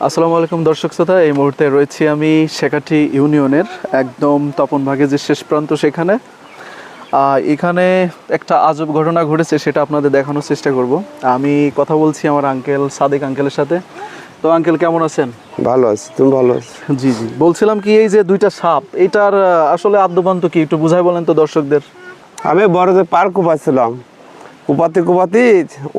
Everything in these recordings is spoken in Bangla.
আসসালামু আলাইকুম দর্শক শ্রোতা, এই মুহূর্তে রয়েছি আমি শেখাটি ইউনিয়নের একদম তপন ভাগেজের শেষ প্রান্ত। সেখানে এখানে একটা আজব ঘটনা ঘটেছে, সেটা আপনাদের দেখানোর চেষ্টা করব। আমি কথা বলছি আমার আঙ্কেল সাদেক আঙ্কেলের সাথে। তো আঙ্কেল কেমন আছেন? ভালো আছি, তুমি ভালো আছো? জি জি, বলছিলাম কি, এই যে দুইটা সাপ, এটার আসলে আদ্যপান্ত কি একটু বুঝাই বলেন তো দর্শকদের। আমি বড়দের পার কুপাচ্ছিলাম, কুপাতে কুপাতে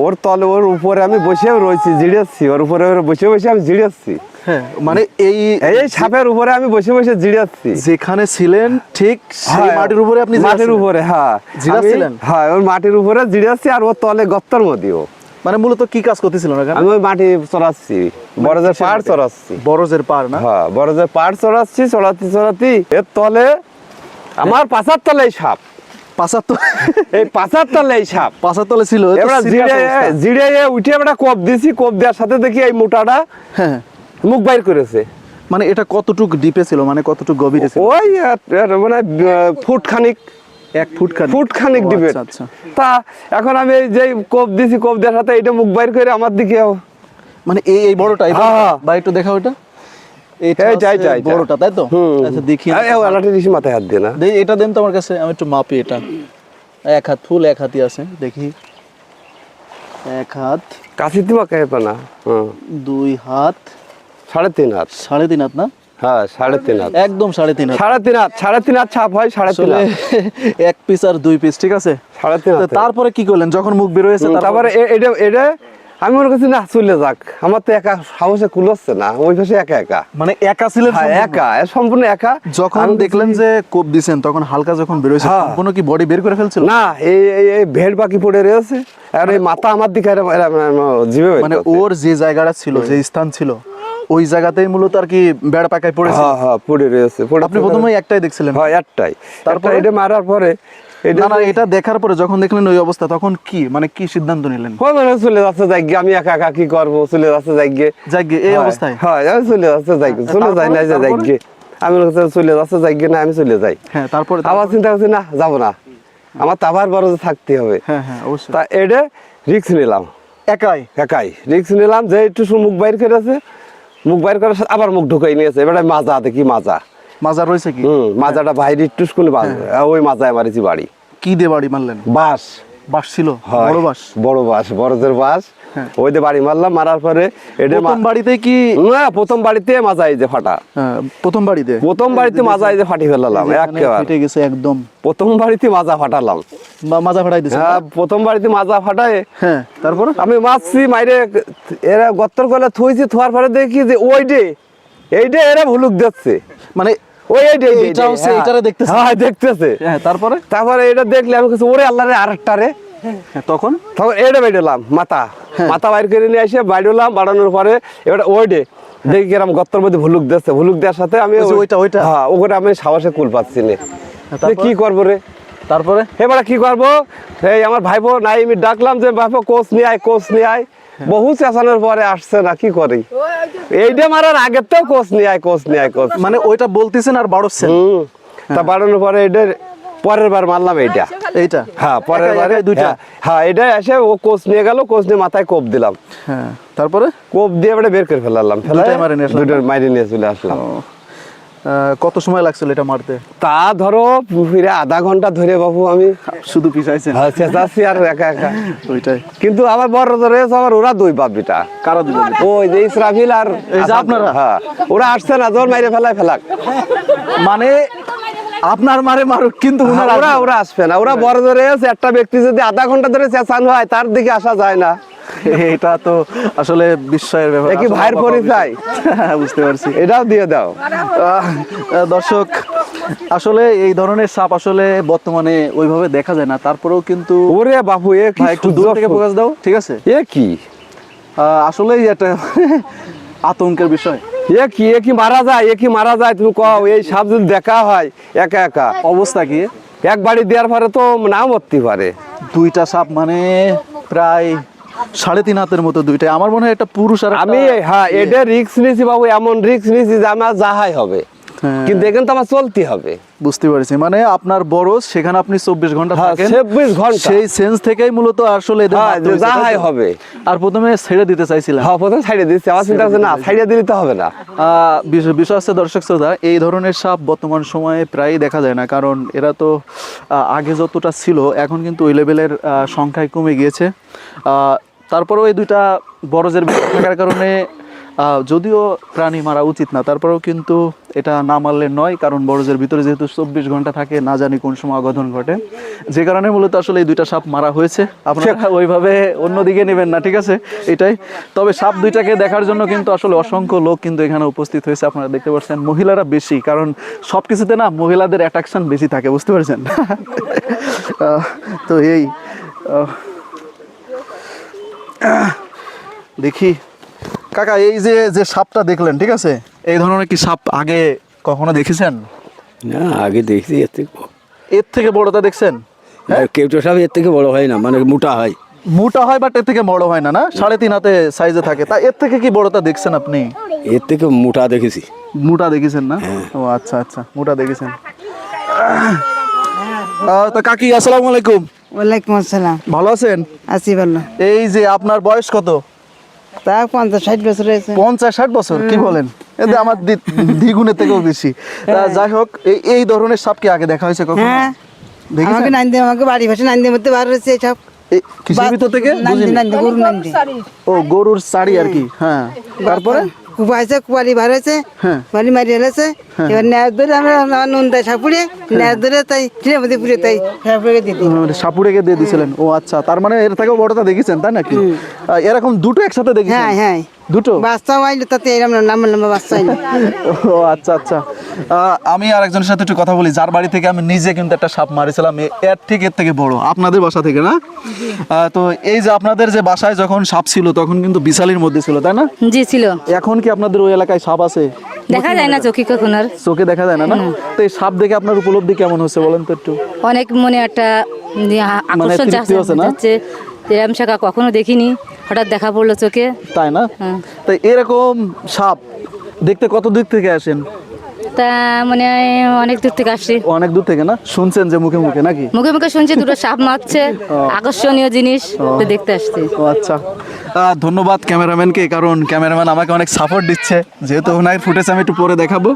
ওর তলে ওর উপরে আমি বসেও রয়েছি, জিড়েছি ওর উপরে বসে বসে আমি জিড়েছি। হ্যাঁ, মানে এই এই সাপের উপরে আমি বসে বসে জিড়েছি। যেখানে ছিলেন ঠিক সেই মাটির উপরে আপনি মাটির উপরে, হ্যাঁ জিড়াচ্ছিলেন? হ্যাঁ, ওর মাটির উপরে জিড়েছি আর ওর তলে গর্তের মধ্যেও। মানে মূলত কি কাজ করতেছিলেন এখানে? আমি ওই মাটি চড়াচ্ছি, বড়দের পাড় চড়াচ্ছি। বরজের পার না? হ্যাঁ, বড়দের পাড় চড়াচ্ছি, চড়াতে চড়াতে এর তলে আমার পাছার তলে এই সাপ, এই পাছার তলে এই সাপ পাছার তলে ছিল। এবার জিড়ে উঠে আমরা কোপ দিয়েছি, কোপ দেওয়ার সাথে দেখি এই মোটাটা হ্যাঁ মুখ বাইর করেছে। মানে এটা কতটুকু ডিপে ছিল, মানে কতটুকু গভীরে ছিল? ওই মানে ফুট খানিক, 1 ফুট খানিক। ফুট খানিক ডিপে। আচ্ছা। তা এখন আমি যেই কোপ দিয়েছি, কোপ দেওয়ার সাথে এটা মুখ বাইর করে আমার দিকে, মানে এই বড়টা, হ্যাঁ। বা একটু দেখা ওটা, এইটা বড়টা, তাই তো? আচ্ছা দেখি, মাথায় হাত দিয়ে না, এটা দেন তো আমার কাছে, আমি একটু মাপি। এটা 1 হাত, ফুল 1 হাতই আছে, দেখি। 1 হাত, কাছে দিমা কে পানা, 2 হাত, 3.5 হাত, 3.5 হাত না? হ্যাঁ 3.5 হাত, একদম 3.5 হাত। 3.5 হাত ছাপ হয়, 3.5 হাত। 1 পিস আর 2 পিস, ঠিক আছে। 3.5 হাত। তারপরে কি করলেন যখন মুখ বের হয়েছে? তারপরে এটা আমি মনে করছি না চলে যাক, আমার তো একা সাহসে কুলোচ্ছে না, ওই পাশে একা একা। মানে একা ছিলেন? একা, সম্পূর্ণ একা। যখন দেখলেন যে কোপ দিছেন, তখন হালকা যখন বের হয়েছে, সম্পূর্ণ কি বডি বের করে ফেলছিল? না, এই ভেড় পাখি পড়ে রয়েছে আর এই মাথা আমার দিকে জিভে, মানে ওর যে জায়গাটা ছিল, যে স্থান ছিল, ওই জায়গাতেই মূলত আর কি বেড়া পাকায় পড়েছে। হ্যাঁ পড়ে রয়েছে। আপনি প্রথমে একটাই দেখছিলেন? হ্যাঁ একটাই। তারপর এটা মারার পরে, এটা দেখার পরে যখন দেখলেন ওই অবস্থা, তখন কি মানে কি সিদ্ধান্ত নিলেন? চলে যাচ্ছে জায়গা, আমি একা একা কি করবো, চলে যাচ্ছে জায়গা এই অবস্থায়। হ্যাঁ চলে যাচ্ছে জায়গা, চলে যায় না যে জায়গা, আমি চলে যাচ্ছে জায়গা না, আমি চলে যাই। হ্যাঁ, তারপরে আবার চিন্তা করছি না, যাবো না, আমার তো আবার বড় থাকতে হবে। হ্যাঁ হ্যাঁ অবশ্যই। তা এটা রিস্ক নিলাম, একাই রিস্ক নিলাম। যে একটু মুখ বাইর করেছে, মুখ বাইর করার সাথে আবার মুখ ঢুকাই নিয়েছে। এবার মাজা দেখি, মাজা রয়েছে কি? মাজাটা বাইরে একটু ওই মাজায় মারিছি বাড়ি। কি দিয়ে বাড়ি মারলেন? বাঁশ ছিল? বড় বাঁশ? বড় বাঁশ, বড়দের বাঁশ। ওই দিয়ে বাড়ি মারলাম। মারার পরে প্রথম বাড়িতে কি? না, প্রথম বাড়িতে মাজা এই যে ফাটা। প্রথম বাড়িতে মাজা এই যে ফাটি ফেলালাম একেবারে, ফেটে গেছে একদম। প্রথম বাড়িতে মাজা ফাটালাম, মাজা ফাটাই দিয়েছে? হ্যাঁ, প্রথম বাড়িতে মাজা ফাটায়। হ্যাঁ, তারপর আমি মারছি, মাইরে এরা গত্তর গলা থুইছি, থোয়ার পরে দেখি যে এইটা এরা ভুলুক দিচ্ছে। মানে দেখতেছে। তারপরে এটা দেখলে আমি ওরে আল্লাহ রে, আরেকটা রে। তখন এটা বাইডলাম, মাথা বাইর করে নিয়ে এসে বাইডলাম। বাড়ানোর পরে এবার দেখি এরকম গত্তর মধ্যে ভুলুক দিচ্ছে। ভুলুক দেওয়ার সাথে আমি ওটা আমি সাহসে কুল পাচ্ছি না, কি করবো রে। তারপরে এবারে কি করবো, এই আমার ভাইপো নাই, আমি ডাকলাম যে ভাইপো কোচ নিয়ে আয়। বহু চেঁচানোর পরে আসছে না, কি করি। এইটা মারার আগের তো কোচ নিয়ে আয়। মানে ওইটা বলতেছেন আর বাড়ছেন। তা বাড়ানোর পরে এটা পরের বার মারলাম এইটা। হ্যাঁ, পরের বারে দুইটা। হ্যাঁ, এটা এসে ও কোচ নিয়ে গেল, কোচ নিয়ে মাথায় কোপ দিলাম। হ্যাঁ, তারপরে কোপ দিয়ে এবারে বের করে ফেলালাম, দুটো মাইরে নিয়ে চলে আসলাম। কত সময় লাগছিল এটা মারতে? তা ধরো ফিরে আধা ঘন্টা ধরে বাবু আমি শুধু পিছাইছেন? চেঁচাচ্ছি আর একা ওইটাই। কিন্তু আমার বড় রয়েছে, আমার ওরা দুই বাপিটা। কারা দুই? ওই যে ইসরাফিল আর আপনারা। হ্যাঁ, ওরা আসছে না, জোর মাইরে ফেলাক। মানে আপনার মারুক, কিন্তু ওরা আসবে না। ওরা বড় ধরে আছে, একটা ব্যক্তি যদি আধা ঘন্টা ধরে চেঁচানো হয়, তার দিকে আসা যায় না। এটা তো আসলে বিস্ময়ের ব্যাপার। কি ভাইয়ের পরিচয়? বুঝতে পারছি। এটাও দিয়ে দাও। দর্শক, আসলে এই ধরনের সাপ আসলে বর্তমানে ওইভাবে দেখা যায় না, তারপরেও কিন্তু ওরে বাপু, একটু দূর থেকে ফোকাস দাও, ঠিক আছে? কি আসলে এটা আতঙ্কের বিষয়। কি মারা যায়, তুমি কও। এই সাপ যদি দেখা হয় একা অবস্থা কি? এক বাড়ি দেওয়ার পরে তো নাও মরতে পারে। দুইটা সাপ মানে প্রায় 3.5 হাতের মতো দুইটাই। আমার মনে হয় একটা পুরুষ আর আমি এটা রিস্ক নিয়েছি বাবু, এমন রিস্ক নিয়েছি যে আমার যাহাই হবে। হ্যাঁ। কিন্তু এখানে তো আমার চলতে হবে। বুঝতে পারছি, মানে আপনার বরজ সেখানে আপনি 24 ঘন্টা হ্যাঁ, থাকেন, 26 ঘন্টা। সেই সেন্স থেকেই মূলত আসলে এদের হ্যাঁ, মারতে যে হয়েছে, যা তাই তো? হয় হবে। আর প্রথমে ছেড়ে দিতে চাইছিলাম। হ্যাঁ, প্রথমে ছাইড়ে দিচ্ছি, আমার চিন্তা হচ্ছে না ছাইড়ে দিলে তো হবে না। বিষয় হচ্ছে দর্শক শ্রোতা, এই ধরনের সাপ বর্তমান সময়ে প্রায়ই দেখা যায় না, কারণ এরা তো আগে যতটা ছিল এখন কিন্তু ওই লেভেলের সংখ্যায় কমে গিয়েছে। তারপরেও এই দুইটা বরজের ভিতরে থাকার কারণে যদিও প্রাণী মারা উচিত না, তারপরেও কিন্তু এটা না মারলে নয়, কারণ বরজের ভিতরে যেহেতু 24 ঘন্টা থাকে, না জানি কোন সময় অঘটন ঘটে, যে কারণে মূলত আসলে এই দুইটা সাপ মারা হয়েছে। আপনারা ওইভাবে অন্যদিকে নেবেন না, ঠিক আছে, এটাই। তবে সাপ দুইটাকে দেখার জন্য কিন্তু আসলে অসংখ্য লোক কিন্তু এখানে উপস্থিত হয়েছে, আপনারা দেখতে পাচ্ছেন। মহিলারা বেশি, কারণ সব কিছুতে না মহিলাদের অ্যাট্রাকশন বেশি থাকে, বুঝতে পারছেন। তো এই দেখি কাকা, এই যে যে সাপটা দেখলেন, ঠিক আছে, এই ধরনের কি সাপ আগে কখনো দেখেছেন? না, আগে দেখছি এর থেকে এর থেকে বড়টা দেখছেন? কেউটো সাপ এর থেকে বড় হয় না, মানে মোটা হয়। মোটা হয়, বাট এর থেকে বড় হয় না, না 3.5 হাতে সাইজে থাকে। তা এর থেকে কি বড়টা দেখছেন আপনি? এর থেকে মোটা দেখেছি। মোটা দেখেছেন না? ও আচ্ছা আচ্ছা, মোটা দেখেছেন। তো কাকি, আসসালামু আলাইকুম। ওয়ালাইকুম আসসালাম। ভালো আছেন? আছি ভালো। এই যে আপনার বয়স কত? তা 50-60 বছর হয়েছে। 50-60 বছর? কি বলেন, এতে আমার দ্বিগুণের থেকেও বেশি। যাই হোক, এই ধরনের সাপ কি আগে দেখা হয়েছে কখনো? হ্যাঁ, দেখেছেন? আমাকে নাইন্দে, আমাকে বাড়ি ভাষা নাইন্দে মধ্যে বার হয়েছে সব। কিসের ভিতর থেকে? নাইন্দে বুঝিনি। নাইন্দে গরু নাইন্দে। ও, গরুর শাড়ি আর কি। হ্যাঁ, তারপরে কুপাইছে, কুয়ালি বার হয়েছে, হ্যাঁ। কুয়ালি মারি হেলেছে। এবার ন্যায় ধরে আমরা নুন দেয় সাপুড়ে, ন্যায় ধরে তাই ট্রেনের মধ্যে পুড়ে তাই সাপুড়ে দিয়ে দিই। সাপুড়েকে দিয়ে দিয়েছিলেন? ও আচ্ছা, তার মানে এর থেকেও বড়টা দেখেছেন, তাই নাকি? এরকম দুটো একসাথে দেখেছেন? হ্যাঁ হ্যাঁ, দুটো? বাচ্চাও আইলো তাতে, এরকম লম্বা লম্বা বাচ্চা আইলো। ও আচ্ছা আচ্ছা। আমি আর একজনের সাথে একটু কথা বলি, যার বাড়ি থেকে আমি নিজে কিন্তু একটা সাপ মারিছিলাম, এর থেকে বড়, আপনাদের বাসা থেকে না? তো এই যে আপনাদের যে বাসায় যখন সাপ ছিল তখন কিন্তু বিশালির মধ্যে ছিল, তাই না? জি ছিল। এখন কি আপনাদের ওই এলাকায় সাপ আছে? দেখা যায় না চোখে কখন আর। চোখে দেখা যায় না, না? তো এই সাপ দেখে আপনার উপলব্ধি কেমন হচ্ছে বলেন তো একটু? অনেক মনে একটা আকর্ষণ তৃপ্তি হচ্ছে না? যাচ্ছে, এরম শাখা কখনো দেখিনি, হঠাৎ দেখা পড়লো চোখে। তাই না? হ্যাঁ। তো এরকম সাপ দেখতে কত দূর থেকে আসেন? তা মানে অনেক দূর থেকে আসছি। অনেক দূর থেকে না? শুনছেন যে মুখে মুখে নাকি? মুখে মুখে শুনছি দুটো সাপ মারছে, আকর্ষণীয় জিনিস, তো দেখতে আসছি। ও আচ্ছা, ধন্যবাদ ক্যামেরাম্যানকে, কারণ ক্যামেরাম্যান আমাকে অনেক সাপোর্ট দিচ্ছে, যেহেতু ওনার ফুটেজ আমি একটু পরে দেখাবো।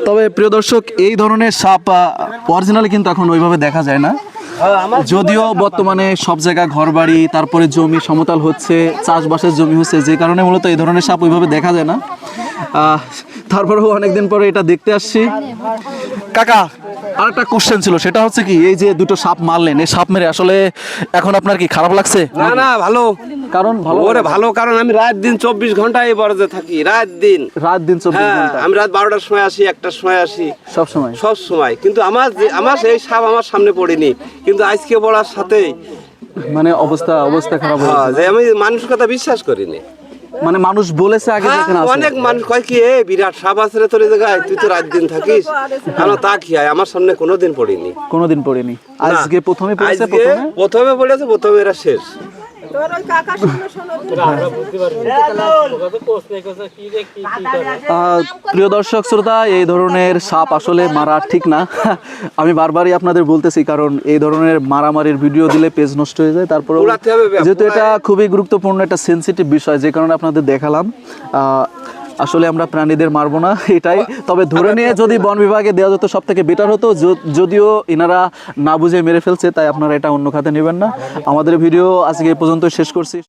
তবে প্রিয় দর্শক, এই ধরনের সাপ অরিজিনালি কিন্তু এখন ওইভাবে দেখা যায় না, যদিও বর্তমানে সব জায়গায় ঘরবাড়ি, তারপরে জমি সমতল হচ্ছে, চাষবাসের জমি হচ্ছে, যে কারণে মূলত এই ধরনের সাপ ওইভাবে দেখা যায় না। তারপরেও অনেকদিন পরে এটা দেখতে আসছি। কাকা, আর একটা কোশ্চেন ছিল, সেটা হচ্ছে কি, এই যে দুটো সাপ মারলেন, এই সাপ মেরে আসলে এখন আপনার কি খারাপ লাগছে? না না, ভালো। কারণ ভালো ওরে ভালো, কারণ আমি রাত দিন 24 ঘন্টা এই বরজে থাকি, রাত দিন। রাত দিন 24 হ্যাঁ, ঘন্টা আমি রাত 12টার সময় আসি, 1টার সময় আসি, সব সময়? সব সময়। কিন্তু আমার সেই সাপ আমার সামনে পড়েনি, কিন্তু আজকে পড়ার সাথে মানে অবস্থা খারাপ হয়ে যে আমি মানুষের কথা বিশ্বাস করিনি। মানে মানুষ বলেছে আগে হ্যাঁ, যেখানে আছে। অনেক মানুষ কয় কি, এ বিরাট সাপ আছে রে তোর এই জায়গায়, তুই তো রাত দিন থাকিস। আমরা তা কি হয়, আমার সামনে কোনোদিন পড়িনি। কোনোদিন পড়েনি, আজকে প্রথমে পড়েছে। আজকে প্রথমে পড়েছে, প্রথমে এরা শেষ। প্রিয় দর্শক শ্রোতা, এই ধরনের সাপ আসলে মারা ঠিক না। আমি বারবারই আপনাদের বলতেছি, কারণ এই ধরনের মারামারির ভিডিও দিলে পেজ নষ্ট হয়ে যায়। তারপরে পোড়াতে হবে, যেহেতু এটা খুবই গুরুত্বপূর্ণ একটা সেনসিটিভ বিষয়, যে কারণে আপনাদের দেখালাম। আসলে আমরা প্রাণীদের মারবো না, এটাই। তবে ধরে নিয়ে যদি বন বিভাগে দেওয়া যেত সব থেকে বেটার হতো, যদিও এনারা না বুঝে মেরে ফেলছে, তাই আপনারা এটা অন্য খাতে নেবেন না। আমাদের ভিডিও আজকে এই পর্যন্ত শেষ করছি।